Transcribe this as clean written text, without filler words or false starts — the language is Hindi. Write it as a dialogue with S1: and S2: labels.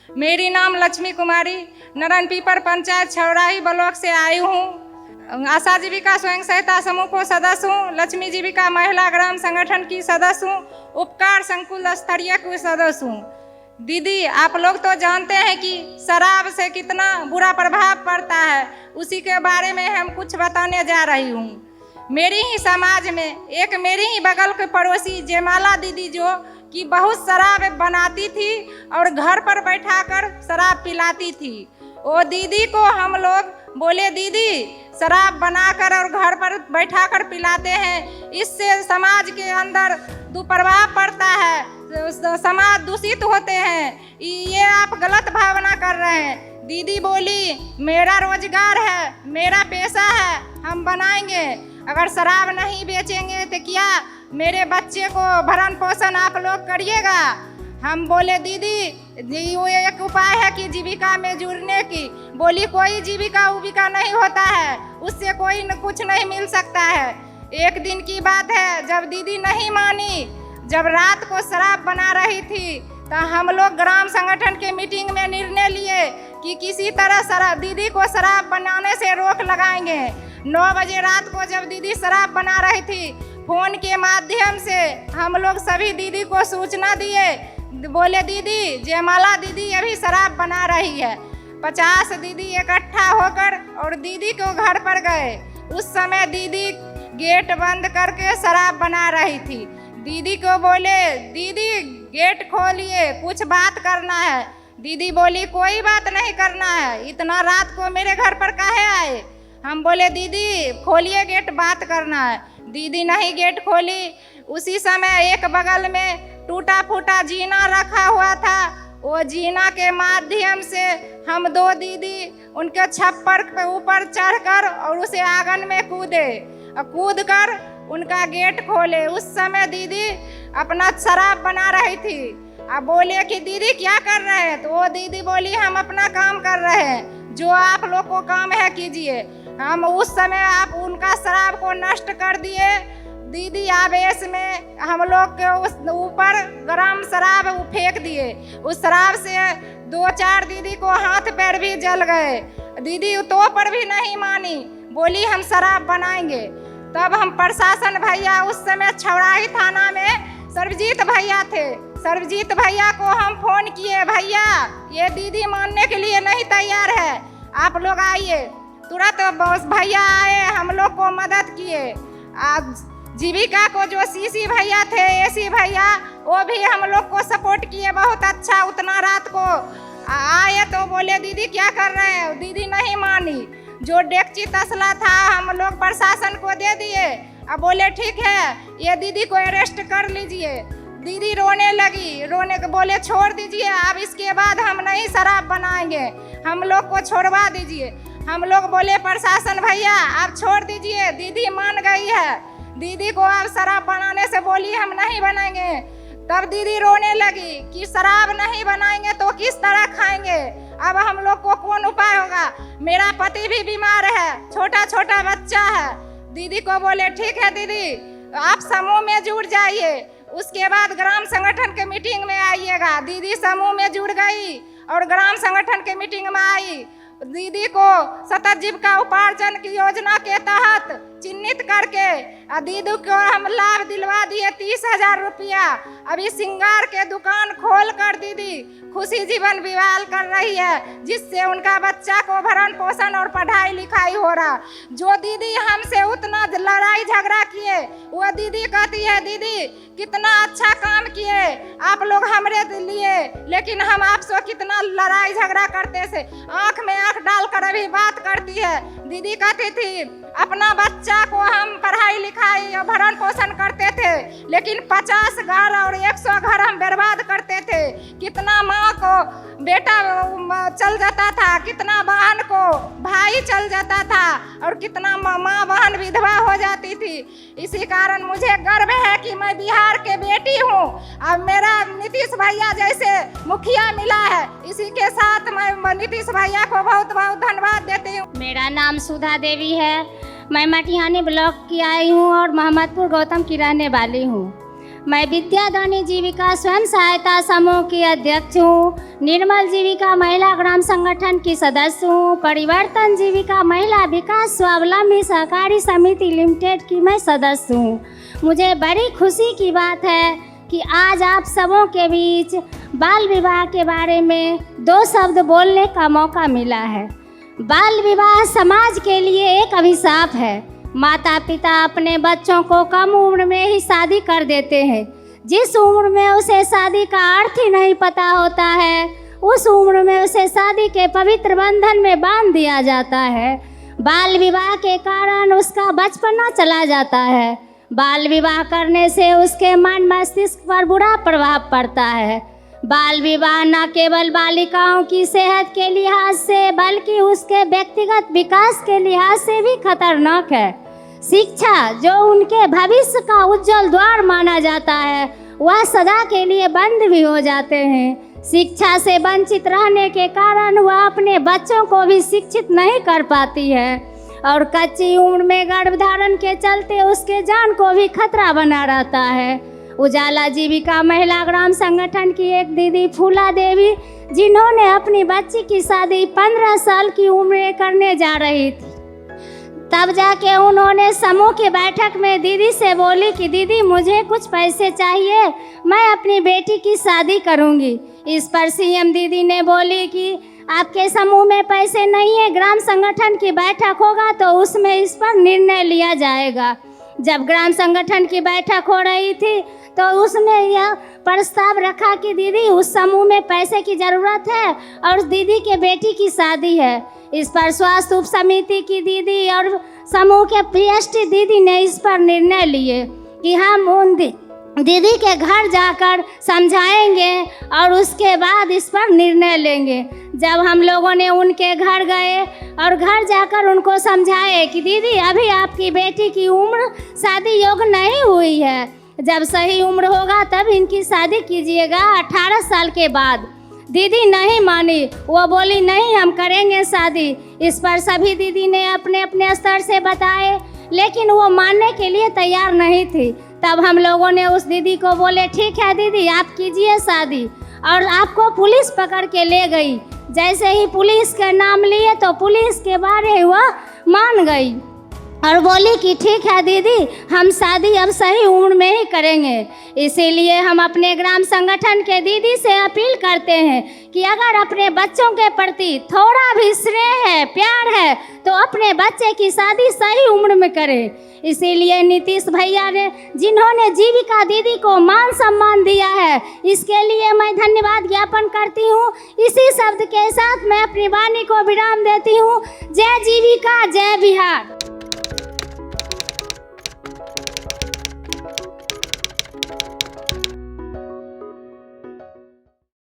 S1: मेरी नाम लक्ष्मी कुमारी नरन पीपर पंचायत छौराही ब्लॉक से आई हूँ। आशा जीविका स्वयं सहायता समूह को सदस्य हूँ। लक्ष्मी जीविका महिला ग्राम संगठन की सदस्य हूँ। उपकार संकुल स्तरीय की सदस्य हूँ। दीदी, आप लोग तो जानते हैं कि शराब से कितना बुरा प्रभाव पड़ता है, उसी के बारे में हम कुछ बताने जा रही हूँ। मेरी ही समाज में एक मेरी ही बगल के पड़ोसी जयमाला दीदी जो कि बहुत शराब बनाती थी और घर पर बैठाकर शराब पिलाती थी। वो दीदी को हम लोग बोले, दीदी शराब बनाकर और घर पर बैठाकर पिलाते हैं, इससे समाज के अंदर दुष्प्रभाव पड़ता है, समाज दूषित होते हैं, ये आप गलत भावना कर रहे हैं। दीदी बोली, मेरा रोजगार है, मेरा पैसा है, हम बनाएंगे। अगर शराब नहीं बेचेंगे तो क्या मेरे बच्चे को भरण पोषण आप लोग करिएगा? हम बोले, दीदी वो एक उपाय है कि जीविका में जुड़ने की। बोली, कोई जीविका उविका नहीं होता है, उससे कोई कुछ नहीं मिल सकता है। एक दिन की बात है, जब दीदी नहीं मानी, जब रात को शराब बना रही थी, तो हम लोग ग्राम संगठन के मीटिंग में निर्णय लिए कि किसी तरह दीदी को शराब बनाने से रोक लगाएंगे। 9 बजे रात को जब दीदी शराब बना रही थी, फोन के माध्यम से हम लोग सभी दीदी को सूचना दिए। बोले, दीदी जयमाला दीदी अभी शराब बना रही है। 50 दीदी इकट्ठा होकर और दीदी को घर पर गए। उस समय दीदी गेट बंद करके शराब बना रही थी। दीदी को बोले, दीदी गेट खोलिए, कुछ बात करना है। दीदी बोली, कोई बात नहीं करना है, इतना रात को मेरे घर पर काहे आए? हम बोले, दीदी खोलिए गेट, बात करना है। दीदी नहीं गेट खोली। उसी समय एक बगल में टूटा फूटा जीना रखा हुआ था, वो जीना के माध्यम से हम 2 दीदी उनके छप्पर के ऊपर चढ़कर और उसे आंगन में कूद कर उनका गेट खोले। उस समय दीदी अपना शराब बना रही थी। अब बोले कि दीदी क्या कर रहे हैं? तो वो दीदी बोली, हम अपना काम कर रहे हैं, जो आप लोग को काम है कीजिए। हम उस समय आप उनका शराब को नष्ट कर दिए। दीदी आवेश में हम लोग के उस ऊपर गरम शराब फेंक दिए। उस शराब से 2-4 दीदी को हाथ पैर भी जल गए। दीदी तो पर भी नहीं मानी, बोली हम शराब बनाएंगे। तब हम प्रशासन भैया, उस समय छौराही थाना में सर्वजीत भैया थे, सर्वजीत भैया को हम फोन किए, भैया ये दीदी मानने के लिए नहीं तैयार है, आप लोग आइए। तुरंत बॉस भैया आए, हम लोग को मदद किए। जीविका को जो सीसी भैया थे, एसी भैया, वो भी हम लोग को सपोर्ट किए, बहुत अच्छा। उतना रात को आए तो बोले, दीदी क्या कर रहे हैं? दीदी नहीं मानी। जो डेक्ची तसला था हम लोग प्रशासन को दे दिए। अब बोले, ठीक है, ये दीदी को अरेस्ट कर लीजिए। दीदी रोने लगी, रोने के बोले, छोड़ दीजिए, अब इसके बाद हम नहीं शराब बनाएंगे, हम लोग को छोड़वा दीजिए। हम लोग बोले, प्रशासन भैया आप छोड़ दीजिए, दीदी मान गई है, दीदी को अब शराब बनाने से बोली हम नहीं बनाएंगे। तब दीदी रोने लगी कि शराब नहीं बनाएंगे तो किस तरह खाएंगे, अब हम लोग को कौन उपाय होगा? मेरा पति भी बीमार है, छोटा छोटा बच्चा है। दीदी को बोले, ठीक है दीदी, आप समूह में जुड़ जाइए, उसके बाद ग्राम संगठन के मीटिंग में आइएगा। दीदी समूह में जुड़ गई और ग्राम संगठन के मीटिंग में आई। दीदी को सतत जीविका उपार्जन की योजना के तहत चिन्हित करके दीदी को हम लाभ दिलवा दिए 30,000 रुपया। अभी श्रृंगार के दुकान खोल कर दीदी खुशी जीवन विवाह कर रही है, जिससे उनका बच्चा को भरण पोषण और पढ़ाई लिखाई हो रहा। जो दीदी हमसे उतना लड़ाई झगड़ा किए, वो दीदी कहती है, दीदी कितना अच्छा काम किए आप लोग हमरे लिए, लेकिन हम आपसे कितना लड़ाई झगड़ा करते से, आंख में आंख डालकर अभी बात करती है। दीदी कहती थी, अपना बच्चा को हम पढ़ाई लिखाई और भरण पोषण करते थे, लेकिन 50 घर और 100 घर हम बर्बाद करते थे। कितना माँ को बेटा चल जाता था, कितना बहन को भाई चल जाता था, और कितना माँ बहन विधवा हो जाती थी। इसी कारण मुझे गर्व है कि मैं बिहार के बेटी हूँ। अब मेरा नीतीश भैया जैसे मुखिया मिला है, इसी के साथ मैं नीतीश भैया को बहुत बहुत धन्यवाद देती हूँ।
S2: मेरा नाम सुधा देवी है, मैं मटिहानी ब्लॉक की आई हूँ और मोहम्मदपुर गौतम की रहने वाली हूँ। मैं विद्यादानी जीविका स्वयं सहायता समूह की अध्यक्ष हूँ। निर्मल जीविका महिला ग्राम संगठन की सदस्य हूँ। परिवर्तन जीविका महिला विकास स्वावलंबी सहकारी समिति लिमिटेड की मैं सदस्य हूँ। मुझे बड़ी खुशी की बात है कि आज आप सबों के बीच बाल विवाह के बारे में 2 शब्द बोलने का मौका मिला है। बाल विवाह समाज के लिए एक अभिशाप है। माता पिता अपने बच्चों को कम उम्र में ही शादी कर देते हैं। जिस उम्र में उसे शादी का अर्थ ही नहीं पता होता है, उस उम्र में उसे शादी के पवित्र बंधन में बांध दिया जाता है। बाल विवाह के कारण उसका बचपना चला जाता है। बाल विवाह करने से उसके मन मस्तिष्क पर बुरा प्रभाव पड़ता है। बाल विवाह न केवल बालिकाओं की सेहत के लिहाज से बल्कि उसके व्यक्तिगत विकास के लिहाज से भी खतरनाक है। शिक्षा, जो उनके भविष्य का उज्जवल द्वार माना जाता है, वह सदा के लिए बंद भी हो जाते हैं। शिक्षा से वंचित रहने के कारण वह अपने बच्चों को भी शिक्षित नहीं कर पाती है और कच्ची उम्र में गर्भधारण के चलते उसके जान को भी खतरा बना रहता है। उजाला जीविका महिला ग्राम संगठन की एक दीदी फूला देवी, जिन्होंने अपनी बच्ची की शादी 15 साल की उम्र में करने जा रही थी, तब जाके उन्होंने समूह की बैठक में दीदी से बोली कि दीदी मुझे कुछ पैसे चाहिए, मैं अपनी बेटी की शादी करूंगी। इस पर सीएम दीदी ने बोली कि आपके समूह में पैसे नहीं है, ग्राम संगठन की बैठक होगा तो उसमें इस पर निर्णय लिया जाएगा। जब ग्राम संगठन की बैठक हो रही थी तो उसने यह प्रस्ताव रखा कि दीदी उस समूह में पैसे की ज़रूरत है और उस दीदी के बेटी की शादी है। इस पर स्वास्थ्य उप समिति की दीदी और समूह के पीएसटी दीदी ने इस पर निर्णय लिए कि हम उन दीदी के घर जाकर समझाएंगे और उसके बाद इस पर निर्णय लेंगे। जब हम लोगों ने उनके घर गए और घर जाकर उनको समझाए कि दीदी अभी आपकी बेटी की उम्र शादी योग्य नहीं हुई है, जब सही उम्र होगा तब इनकी शादी कीजिएगा 18 साल के बाद। दीदी नहीं मानी, वो बोली नहीं हम करेंगे शादी। इस पर सभी दीदी ने अपने अपने स्तर से बताए, लेकिन वो मानने के लिए तैयार नहीं थी। तब हम लोगों ने उस दीदी को बोले ठीक है दीदी आप कीजिए शादी, और आपको पुलिस पकड़ के ले गई। जैसे ही पुलिस का नाम लिए तो पुलिस के बारे वह मान गई और बोली कि ठीक है दीदी हम शादी अब सही उम्र में ही करेंगे। इसीलिए हम अपने ग्राम संगठन के दीदी से अपील करते हैं कि अगर अपने बच्चों के प्रति थोड़ा भी स्नेह है, प्यार है, तो अपने बच्चे की शादी सही उम्र में करें। इसीलिए नीतीश भैया ने, जिन्होंने जीविका दीदी को मान सम्मान दिया है, इसके लिए मैं धन्यवाद ज्ञापन करती हूँ। इसी शब्द के साथ मैं अपनी वाणी को विराम देती हूँ। जय जीविका, जय बिहार।